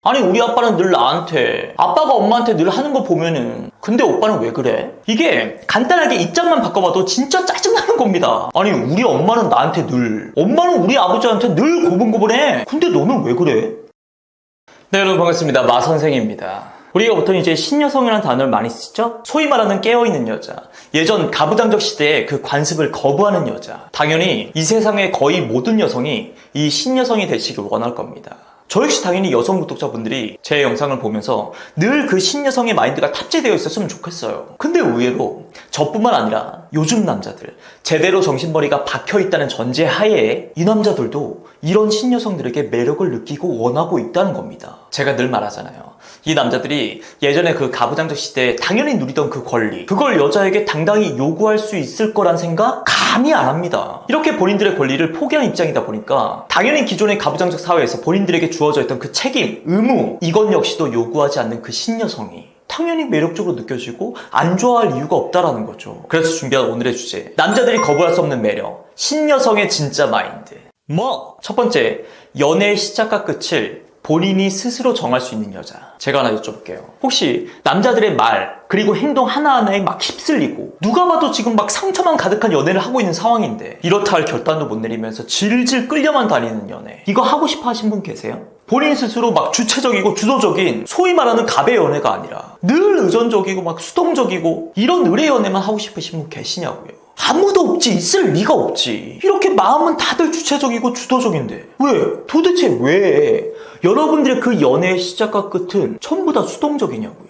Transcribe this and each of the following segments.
아니 우리 아빠는 늘 나한테, 아빠가 엄마한테 늘 하는 거 보면은 근데 오빠는 왜 그래? 이게 간단하게 입장만 바꿔봐도 진짜 짜증나는 겁니다. 아니 우리 엄마는 나한테 늘, 엄마는 우리 아버지한테 늘 고분고분해. 근데 너는 왜 그래? 네, 여러분 반갑습니다. 마선생입니다. 우리가 보통 이제 신여성이라는 단어를 많이 쓰죠? 소위 말하는 깨어있는 여자. 예전 가부장적 시대에 그 관습을 거부하는 여자. 당연히 이 세상의 거의 모든 여성이 이 신여성이 되시길 원할 겁니다. 저 역시 당연히 여성 구독자분들이 제 영상을 보면서 늘 그 신여성의 마인드가 탑재되어 있었으면 좋겠어요. 근데 의외로 저뿐만 아니라 요즘 남자들, 제대로 정신머리가 박혀있다는 전제 하에 이 남자들도 이런 신여성들에게 매력을 느끼고 원하고 있다는 겁니다. 제가 늘 말하잖아요. 이 남자들이 예전에 그 가부장적 시대에 당연히 누리던 그 권리, 그걸 여자에게 당당히 요구할 수 있을 거란 생각 감히 안 합니다. 이렇게 본인들의 권리를 포기한 입장이다 보니까 당연히 기존의 가부장적 사회에서 본인들에게 주어져 있던 그 책임, 의무, 이건 역시도 요구하지 않는 그 신여성이 당연히 매력적으로 느껴지고 안 좋아할 이유가 없다라는 거죠. 그래서 준비한 오늘의 주제, 남자들이 거부할 수 없는 매력, 신여성의 진짜 마인드. 첫 번째, 연애의 시작과 끝을 본인이 스스로 정할 수 있는 여자. 제가 하나 여쭤볼게요. 혹시 남자들의 말 그리고 행동 하나하나에 막 휩쓸리고 누가 봐도 지금 막 상처만 가득한 연애를 하고 있는 상황인데 이렇다 할 결단도 못 내리면서 질질 끌려만 다니는 연애, 이거 하고 싶어 하신 분 계세요? 본인 스스로 막 주체적이고 주도적인 소위 말하는 갑의 연애가 아니라 늘 의존적이고 막 수동적이고 이런 의뢰 연애만 하고 싶으신 분 계시냐고요. 아무도 없지, 있을 리가 없지. 이렇게 마음은 다들 주체적이고 주도적인데 왜? 도대체 왜 여러분들의 그 연애의 시작과 끝은 전부 다 수동적이냐고요.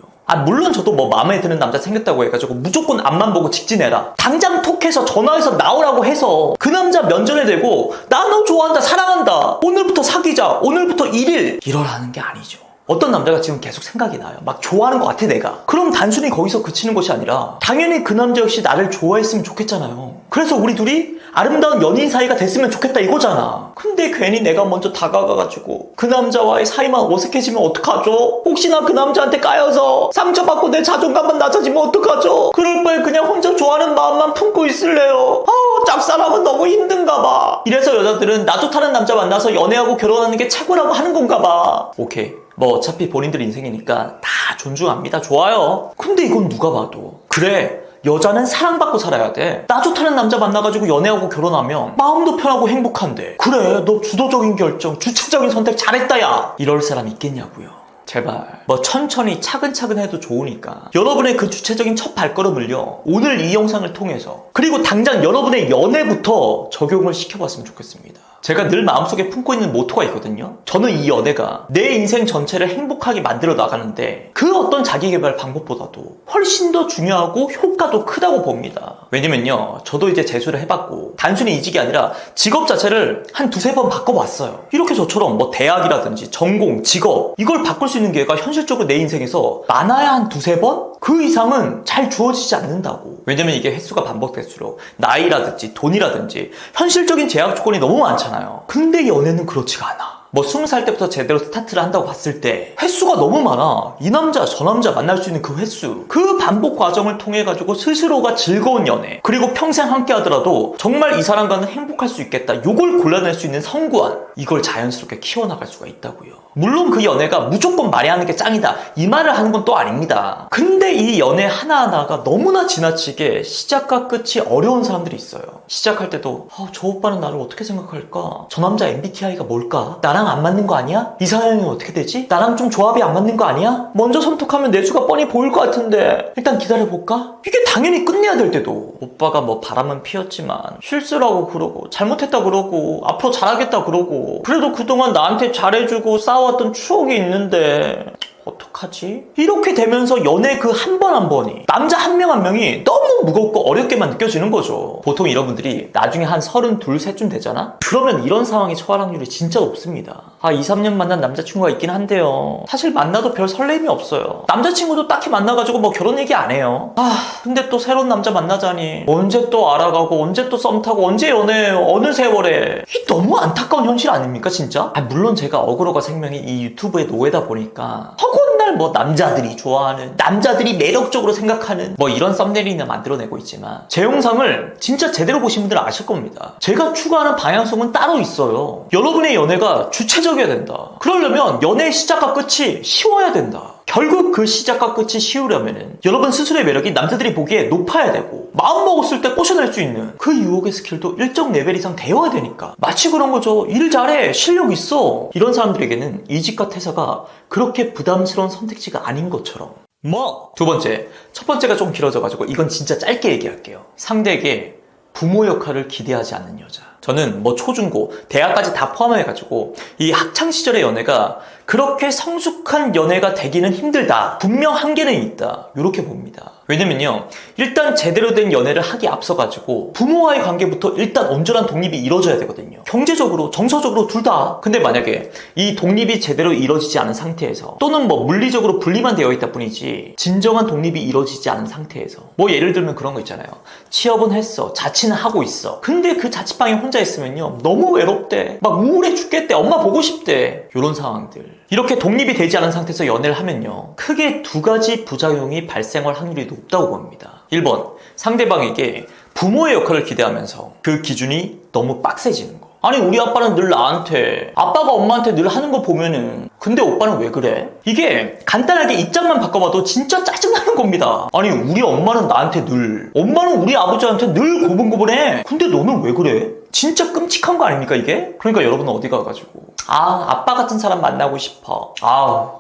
물론 저도 뭐 마음에 드는 남자 생겼다고 해가지고 무조건 앞만 보고 직진해라, 당장 톡해서 전화해서 나오라고 해서 그 남자 면전에 대고 나 너 좋아한다, 사랑한다, 오늘부터 사귀자, 오늘부터 1일 이러라는 게 아니죠. 어떤 남자가 지금 계속 생각이 나요. 막 좋아하는 것 같아 내가. 그럼 단순히 거기서 그치는 것이 아니라 당연히 그 남자 역시 나를 좋아했으면 좋겠잖아요. 그래서 우리 둘이 아름다운 연인 사이가 됐으면 좋겠다 이거잖아. 근데 괜히 내가 먼저 다가가가지고 그 남자와의 사이만 어색해지면 어떡하죠? 혹시나 그 남자한테 까여서 상처받고 내 자존감만 낮아지면 어떡하죠? 그럴 바에 그냥 혼자 좋아하는 마음만 품고 있을래요. 짝사랑은 너무 힘든가 봐. 이래서 여자들은 나 좋다는 남자 만나서 연애하고 결혼하는 게 최고라고 하는 건가 봐. 오케이, 뭐 어차피 본인들 인생이니까 다 존중합니다. 좋아요. 근데 이건 누가 봐도 그래, 여자는 사랑받고 살아야 돼. 나 좋다는 남자 만나가지고 연애하고 결혼하면 마음도 편하고 행복한데 그래, 너 주도적인 결정, 주체적인 선택 잘했다 야, 이럴 사람 있겠냐고요. 제발 뭐 천천히 차근차근 해도 좋으니까 여러분의 그 주체적인 첫 발걸음을요, 오늘 이 영상을 통해서 그리고 당장 여러분의 연애부터 적용을 시켜봤으면 좋겠습니다. 제가 늘 마음속에 품고 있는 모토가 있거든요. 저는 이 연애가 내 인생 전체를 행복하게 만들어 나가는데 그 어떤 자기개발 방법보다도 훨씬 더 중요하고 효과도 크다고 봅니다. 왜냐면요, 저도 이제 재수를 해봤고 단순히 이직이 아니라 직업 자체를 한 두세 번 바꿔봤어요. 이렇게 저처럼 뭐 대학이라든지 전공, 직업 이걸 바꿀 수 있는 기회가 현실적으로 내 인생에서 많아야 한 두세 번? 그 이상은 잘 주어지지 않는다고. 왜냐면 이게 횟수가 반복될수록 나이라든지 돈이라든지 현실적인 제약 조건이 너무 많잖아요. 근데 연애는 그렇지가 않아. 뭐 20살 때부터 제대로 스타트를 한다고 봤을 때 횟수가 너무 많아. 이 남자 저 남자 만날 수 있는 그 횟수, 그 반복 과정을 통해 가지고 스스로가 즐거운 연애, 그리고 평생 함께 하더라도 정말 이 사람과는 행복할 수 있겠다, 요걸 골라낼 수 있는 성구안, 이걸 자연스럽게 키워나갈 수가 있다고요. 물론 그 연애가 무조건 말해하는 게 짱이다 이 말을 하는 건 또 아닙니다. 근데 이 연애 하나하나가 너무나 지나치게 시작과 끝이 어려운 사람들이 있어요. 시작할 때도 저 오빠는 나를 어떻게 생각할까? 저 남자 MBTI가 뭘까? 나랑 안 맞는 거 아니야? 이상형이 어떻게 되지? 나랑 좀 조합이 안 맞는 거 아니야? 먼저 선톡하면 내수가 뻔히 보일 것 같은데 일단 기다려볼까? 이게 당연히 끝내야 될 때도 오빠가 뭐 바람은 피웠지만 실수라고 그러고 잘못했다 그러고 앞으로 잘하겠다 그러고 그래도 그동안 나한테 잘해주고 쌓아왔던 추억이 있는데 어떡하지? 이렇게 되면서 연애 그 한 번 한 번이 남자 한 명 한 명이 너무 무겁고 어렵게만 느껴지는 거죠. 보통 여러분들이 나중에 한 32, 3쯤 되잖아? 그러면 이런 상황에 처할 확률이 진짜 높습니다. 2, 3년 만난 남자친구가 있긴 한데요, 사실 만나도 별 설렘이 없어요. 남자친구도 딱히 만나가지고 뭐 결혼 얘기 안 해요. 근데 또 새로운 남자 만나자니 언제 또 알아가고 언제 또 썸 타고 언제 연애해요, 어느 세월에. 이 너무 안타까운 현실 아닙니까 진짜? 물론 제가 어그로가 생명이 이 유튜브의 노예다 보니까 허구나 정말 뭐 남자들이 좋아하는, 남자들이 매력적으로 생각하는 뭐 이런 썸네일이나 만들어내고 있지만 제 영상을 진짜 제대로 보신 분들은 아실 겁니다. 제가 추구하는 방향성은 따로 있어요. 여러분의 연애가 주체적이어야 된다. 그러려면 연애의 시작과 끝이 쉬워야 된다. 결국 그 시작과 끝이 쉬우려면은 여러분 스스로의 매력이 남자들이 보기에 높아야 되고 마음먹었을 때 꼬셔낼 수 있는 그 유혹의 스킬도 일정 레벨 이상 되어야 되니까. 마치 그런 거죠. 일 잘해, 실력 있어, 이런 사람들에게는 이직과 퇴사가 그렇게 부담스러운 선택지가 아닌 것처럼. 두 번째, 첫 번째가 좀 길어져가지고 이건 진짜 짧게 얘기할게요. 상대에게 부모 역할을 기대하지 않는 여자. 저는 뭐 초중고, 대학까지 다 포함해가지고 이 학창시절의 연애가 그렇게 성숙한 연애가 되기는 힘들다. 분명 한계는 있다. 이렇게 봅니다. 왜냐면요, 일단 제대로 된 연애를 하기 앞서가지고 부모와의 관계부터 일단 온전한 독립이 이루어져야 되거든요. 경제적으로, 정서적으로 둘 다. 근데 만약에 이 독립이 제대로 이루어지지 않은 상태에서, 또는 뭐 물리적으로 분리만 되어 있다 뿐이지 진정한 독립이 이루어지지 않은 상태에서, 뭐 예를 들면 그런 거 있잖아요. 취업은 했어, 자취는 하고 있어. 근데 그 자취방에 혼자 있으면요 너무 외롭대, 막 우울해 죽겠대, 엄마 보고 싶대, 이런 상황들. 이렇게 독립이 되지 않은 상태에서 연애를 하면요 크게 두 가지 부작용이 발생할 확률이 높다고 봅니다. 1번, 상대방에게 부모의 역할을 기대하면서 그 기준이 너무 빡세지는 거. 아니 우리 아빠는 늘 나한테, 아빠가 엄마한테 늘 하는 거 보면은 근데 오빠는 왜 그래? 이게 간단하게 입장만 바꿔봐도 진짜 짜증나는 겁니다. 아니 우리 엄마는 나한테 늘, 엄마는 우리 아버지한테 늘 고분고분해. 근데 너는 왜 그래? 진짜 끔찍한 거 아닙니까 이게? 그러니까 여러분은 어디 가가지고 아빠 같은 사람 만나고 싶어,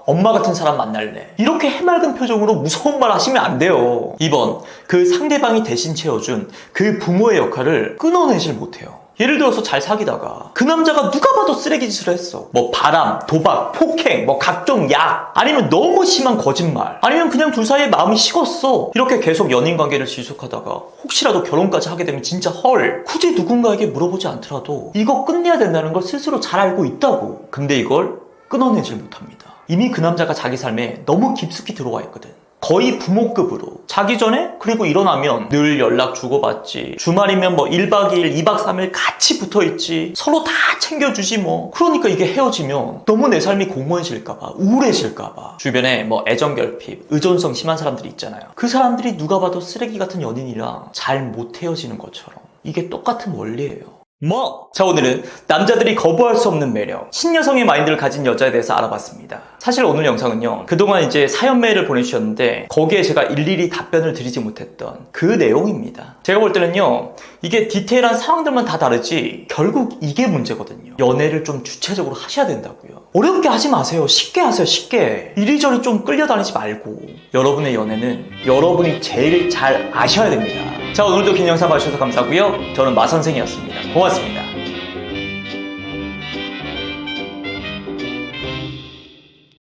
엄마 같은 사람 만날래, 이렇게 해맑은 표정으로 무서운 말 하시면 안 돼요. 2번, 그 상대방이 대신 채워준 그 부모의 역할을 끊어내질 못해요. 예를 들어서 잘 사귀다가 그 남자가 누가 봐도 쓰레기 짓을 했어. 뭐 바람, 도박, 폭행, 뭐 각종 약, 아니면 너무 심한 거짓말, 아니면 그냥 둘 사이에 마음이 식었어. 이렇게 계속 연인 관계를 지속하다가 혹시라도 결혼까지 하게 되면 진짜 헐, 굳이 누군가에게 물어보지 않더라도 이거 끝내야 된다는 걸 스스로 잘 알고 있다고. 근데 이걸 끊어내질 못합니다. 이미 그 남자가 자기 삶에 너무 깊숙이 들어와 있거든. 거의 부모급으로. 자기 전에, 그리고 일어나면 늘 연락 주고받지, 주말이면 뭐 1박 2일, 2박 3일 같이 붙어있지, 서로 다 챙겨주지 뭐. 그러니까 이게 헤어지면 너무 내 삶이 공허해질까봐, 우울해질까봐 주변에 뭐 애정결핍, 의존성 심한 사람들이 있잖아요. 그 사람들이 누가 봐도 쓰레기 같은 연인이랑 잘 못 헤어지는 것처럼 이게 똑같은 원리예요. 자, 오늘은 남자들이 거부할 수 없는 매력, 신여성의 마인드를 가진 여자에 대해서 알아봤습니다. 사실 오늘 영상은요, 그동안 이제 사연 메일을 보내주셨는데 거기에 제가 일일이 답변을 드리지 못했던 그 내용입니다. 제가 볼 때는요, 이게 디테일한 상황들만 다 다르지 결국 이게 문제거든요. 연애를 좀 주체적으로 하셔야 된다고요. 어렵게 하지 마세요. 쉽게 하세요. 쉽게. 이리저리 좀 끌려다니지 말고. 여러분의 연애는 여러분이 제일 잘 아셔야 됩니다. 자, 오늘도 긴 영상 봐주셔서 감사하고요. 저는 마선생이었습니다. 고맙습니다.